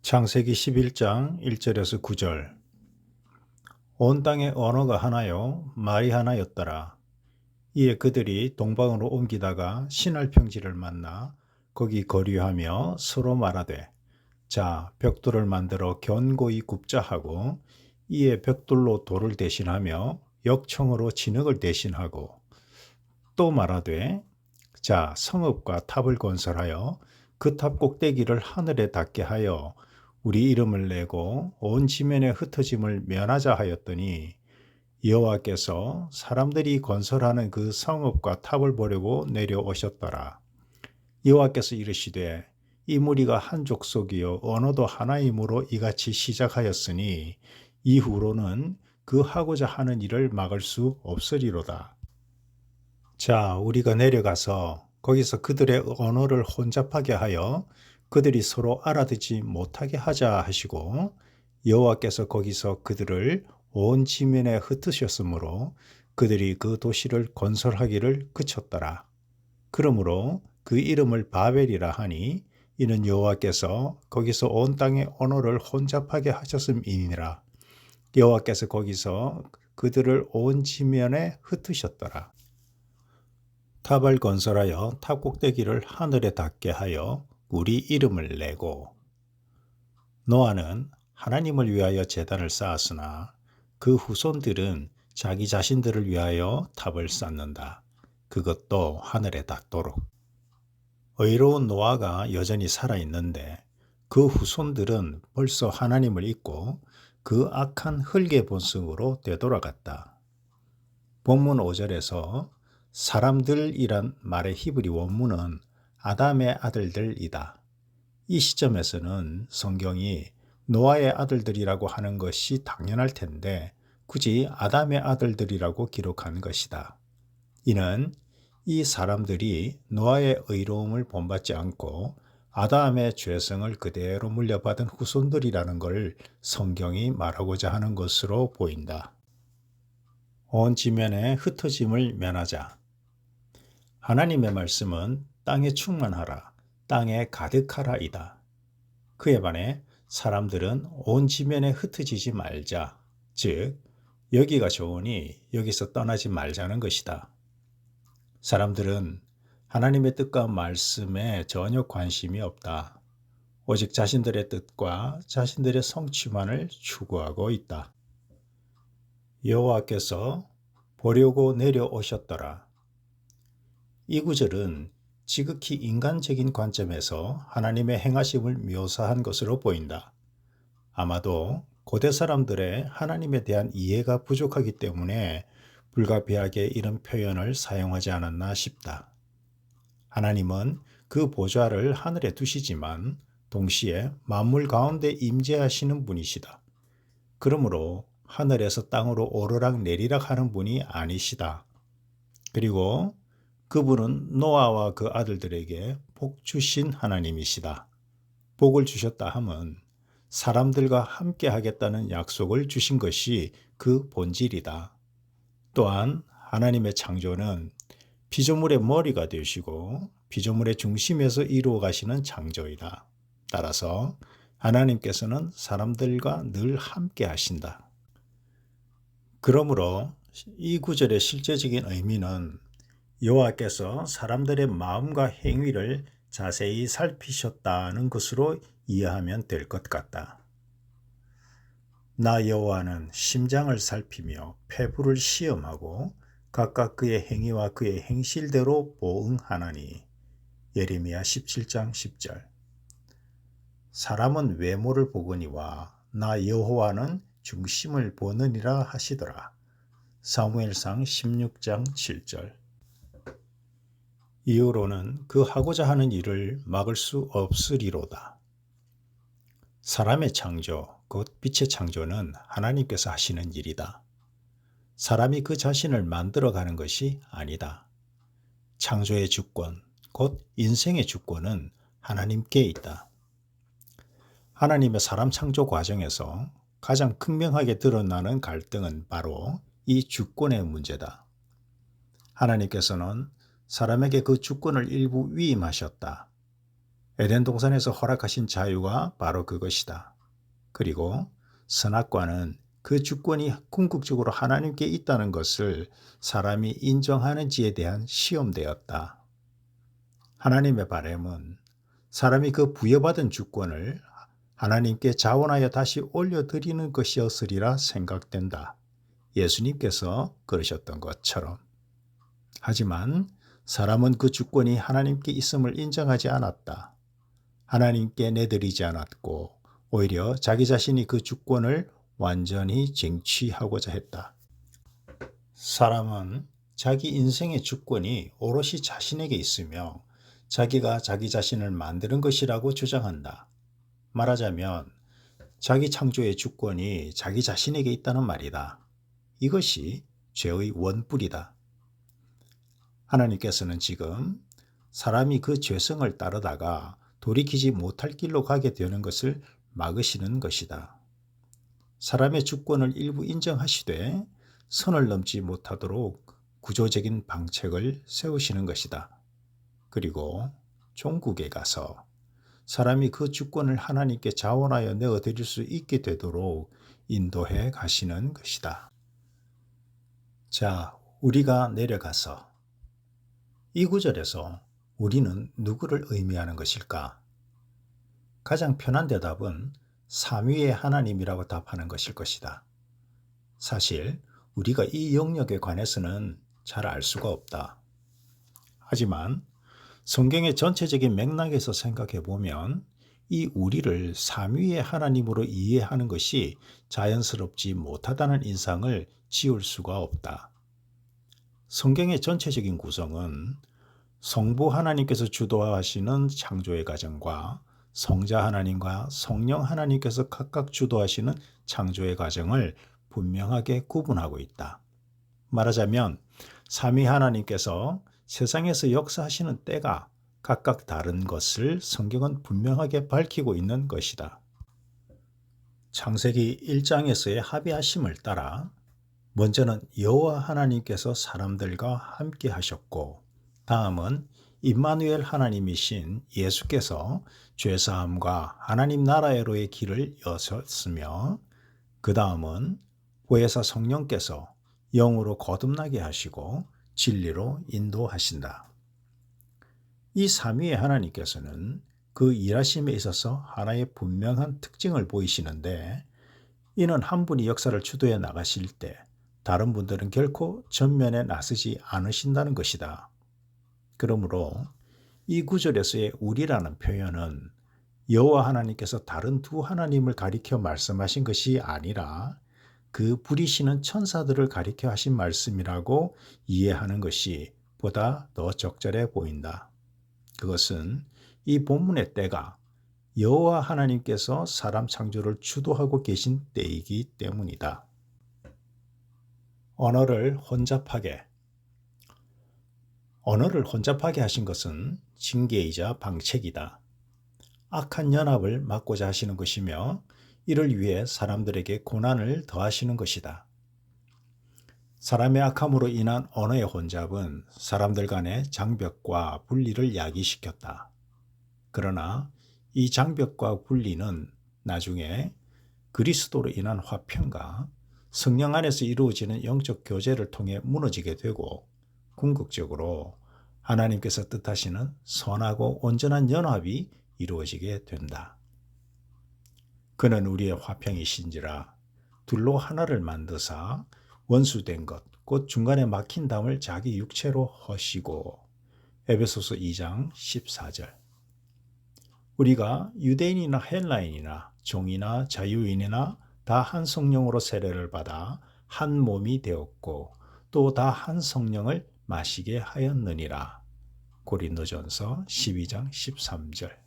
창세기 11장 1절에서 9절. 온 땅에 언어가 하나요 말이 하나였더라. 이에 그들이 동방으로 옮기다가 신할 평지를 만나 거기 거류하며 서로 말하되, 자, 벽돌을 만들어 견고히 굽자 하고, 이에 벽돌로 돌을 대신하며 역청으로 진흙을 대신하고, 또 말하되, 자, 성읍과 탑을 건설하여 그 탑 꼭대기를 하늘에 닿게 하여 우리 이름을 내고 온 지면에 흩어짐을 면하자 하였더니, 여호와께서 사람들이 건설하는 그 성읍과 탑을 보려고 내려오셨더라. 여호와께서 이르시되, 이 무리가 한 족속이요 언어도 하나이므로 이같이 시작하였으니 이후로는 그 하고자 하는 일을 막을 수 없으리로다. 자, 우리가 내려가서 거기서 그들의 언어를 혼잡하게 하여 그들이 서로 알아듣지 못하게 하자 하시고, 여호와께서 거기서 그들을 온 지면에 흩으셨으므로 그들이 그 도시를 건설하기를 그쳤더라. 그러므로 그 이름을 바벨이라 하니, 이는 여호와께서 거기서 온 땅의 언어를 혼잡하게 하셨음이니라. 여호와께서 거기서 그들을 온 지면에 흩으셨더라. 탑을 건설하여 탑 꼭대기를 하늘에 닿게 하여 우리 이름을 내고. 노아는 하나님을 위하여 제단을 쌓았으나 그 후손들은 자기 자신들을 위하여 탑을 쌓는다. 그것도 하늘에 닿도록. 의로운 노아가 여전히 살아있는데 그 후손들은 벌써 하나님을 잊고 그 악한 흙의 본성으로 되돌아갔다. 본문 5절에서 사람들이란 말의 히브리 원문은 아담의 아들들이다. 이 시점에서는 성경이 노아의 아들들이라고 하는 것이 당연할 텐데 굳이 아담의 아들들이라고 기록한 것이다. 이는 이 사람들이 노아의 의로움을 본받지 않고 아담의 죄성을 그대로 물려받은 후손들이라는 걸 성경이 말하고자 하는 것으로 보인다. 온 지면에 흩어짐을 면하자. 하나님의 말씀은 땅에 충만하라, 땅에 가득하라이다. 그에 반해 사람들은 온 지면에 흩어지지 말자, 즉 여기가 좋으니 여기서 떠나지 말자는 것이다. 사람들은 하나님의 뜻과 말씀에 전혀 관심이 없다. 오직 자신들의 뜻과 자신들의 성취만을 추구하고 있다. 여호와께서 보려고 내려오셨더라. 이 구절은 지극히 인간적인 관점에서 하나님의 행하심을 묘사한 것으로 보인다. 아마도 고대 사람들의 하나님에 대한 이해가 부족하기 때문에 불가피하게 이런 표현을 사용하지 않았나 싶다. 하나님은 그 보좌를 하늘에 두시지만 동시에 만물 가운데 임재하시는 분이시다. 그러므로 하늘에서 땅으로 오르락 내리락 하는 분이 아니시다. 그리고 그분은 노아와 그 아들들에게 복 주신 하나님이시다. 복을 주셨다 함은 사람들과 함께 하겠다는 약속을 주신 것이 그 본질이다. 또한 하나님의 창조는 피조물의 머리가 되시고 피조물의 중심에서 이루어 가시는 창조이다. 따라서 하나님께서는 사람들과 늘 함께 하신다. 그러므로 이 구절의 실제적인 의미는 여호와께서 사람들의 마음과 행위를 자세히 살피셨다는 것으로 이해하면 될 것 같다. 나 여호와는 심장을 살피며 폐부를 시험하고 각각 그의 행위와 그의 행실대로 보응하나니. 예레미야 17장 10절. 사람은 외모를 보거니와 나 여호와는 중심을 보느니라 하시더라. 사무엘상 16장 7절. 이후로는 그 하고자 하는 일을 막을 수 없으리로다. 사람의 창조, 곧 빛의 창조는 하나님께서 하시는 일이다. 사람이 그 자신을 만들어가는 것이 아니다. 창조의 주권, 곧 인생의 주권은 하나님께 있다. 하나님의 사람 창조 과정에서 가장 극명하게 드러나는 갈등은 바로 이 주권의 문제다. 하나님께서는 사람에게 그 주권을 일부 위임하셨다. 에덴 동산에서 허락하신 자유가 바로 그것이다. 그리고 선악과는 그 주권이 궁극적으로 하나님께 있다는 것을 사람이 인정하는지에 대한 시험대였다. 하나님의 바람은 사람이 그 부여받은 주권을 하나님께 자원하여 다시 올려드리는 것이었으리라 생각된다. 예수님께서 그러셨던 것처럼. 하지만 사람은 그 주권이 하나님께 있음을 인정하지 않았다. 하나님께 내드리지 않았고 오히려 자기 자신이 그 주권을 완전히 쟁취하고자 했다. 사람은 자기 인생의 주권이 오롯이 자신에게 있으며 자기가 자기 자신을 만드는 것이라고 주장한다. 말하자면 자기 창조의 주권이 자기 자신에게 있다는 말이다. 이것이 죄의 원뿔이다. 하나님께서는 지금 사람이 그 죄성을 따르다가 돌이키지 못할 길로 가게 되는 것을 막으시는 것이다. 사람의 주권을 일부 인정하시되 선을 넘지 못하도록 구조적인 방책을 세우시는 것이다. 그리고 종국에 가서 사람이 그 주권을 하나님께 자원하여 내어드릴 수 있게 되도록 인도해 가시는 것이다. 자, 우리가 내려가서 이 구절에서 우리는 누구를 의미하는 것일까? 가장 편한 대답은 삼위의 하나님이라고 답하는 것일 것이다. 사실 우리가 이 영역에 관해서는 잘 알 수가 없다. 하지만 성경의 전체적인 맥락에서 생각해 보면 이 우리를 삼위의 하나님으로 이해하는 것이 자연스럽지 못하다는 인상을 지울 수가 없다. 성경의 전체적인 구성은 성부 하나님께서 주도하시는 창조의 과정과 성자 하나님과 성령 하나님께서 각각 주도하시는 창조의 과정을 분명하게 구분하고 있다. 말하자면 삼위 하나님께서 세상에서 역사하시는 때가 각각 다른 것을 성경은 분명하게 밝히고 있는 것이다. 창세기 1장에서의 합의하심을 따라 먼저는 여호와 하나님께서 사람들과 함께 하셨고 다음은 임마누엘 하나님이신 예수께서 죄사함과 하나님 나라의로의 길을 여셨으며 그 다음은 보혜사 성령께서 영으로 거듭나게 하시고 진리로 인도하신다. 이 삼위의 하나님께서는 그 일하심에 있어서 하나의 분명한 특징을 보이시는데 이는 한 분이 역사를 주도해 나가실 때 다른 분들은 결코 전면에 나서지 않으신다는 것이다. 그러므로 이 구절에서의 우리라는 표현은 여호와 하나님께서 다른 두 하나님을 가리켜 말씀하신 것이 아니라 그 부리시는 천사들을 가리켜 하신 말씀이라고 이해하는 것이 보다 더 적절해 보인다. 그것은 이 본문의 때가 여호와 하나님께서 사람 창조를 주도하고 계신 때이기 때문이다. 언어를 혼잡하게 하신 것은 징계이자 방책이다. 악한 연합을 막고자 하시는 것이며 이를 위해 사람들에게 고난을 더하시는 것이다. 사람의 악함으로 인한 언어의 혼잡은 사람들 간의 장벽과 분리를 야기시켰다. 그러나 이 장벽과 분리는 나중에 그리스도로 인한 화평과 성령 안에서 이루어지는 영적 교제를 통해 무너지게 되고 궁극적으로 하나님께서 뜻하시는 선하고 온전한 연합이 이루어지게 된다. 그는 우리의 화평이신지라 둘로 하나를 만드사 원수된 것 곧 중간에 막힌 담을 자기 육체로 허시고 에베소서 2장 14절. 우리가 유대인이나 헬라인이나 종이나 자유인이나 다 한 성령으로 세례를 받아 한 몸이 되었고 또 다 한 성령을 마시게 하였느니라. 고린도전서 12장 13절.